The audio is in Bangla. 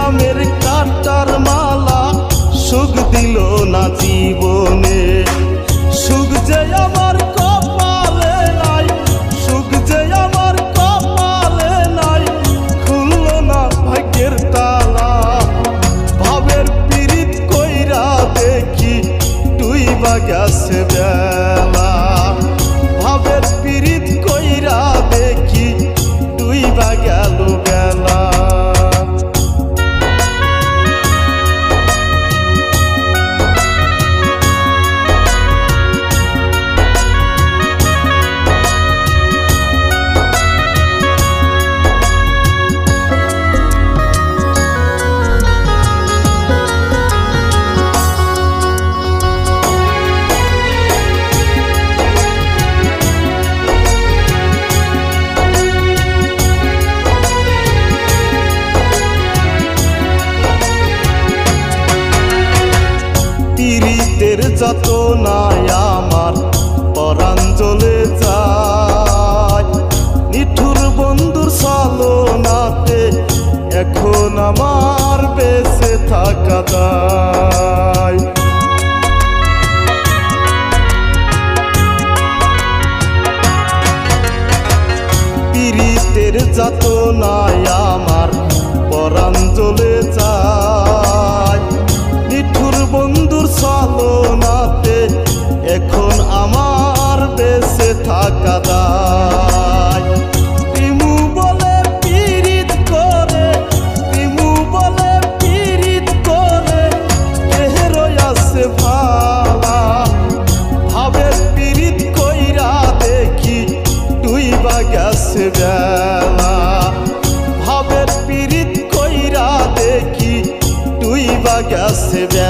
প্রেমের কাটার মালা সুখ দিল না জীবনে। সুখ যে আমার কপালে নাই, সুখ যে আমার কপালে নাই, খুলল না ভাগ্যের তালা। ভাবের পীড়িত কইরা দেখি ডুইবা গেছে বেলা। ভাবের পীড়িত কইরা দেখি ডুইবা গেল বেলা। পীড়িতের যাতনায় আমার পরাণ জ্বলে যায়। নিঠুর বন্ধুর ছলনাতে এখন আমার বেঁচে থাকা দায়। পীড়িতের যাতনায় আমার পরাণ জ্বলে যায়। নিঠুর বন্ধুর ছলনাতে এখন আমার বেঁচে থাকা দায়। প্রেমু বলে পীড়িত করে, প্রেমু বলে পীড়িত করে দেহেরই আছে ভালা। ভাবের পীড়িত কইরা দেখি ডুইবা গেছে বেলা। ভাবের পীড়িত কইরা দেখি ডুইবা গেছে বেলা।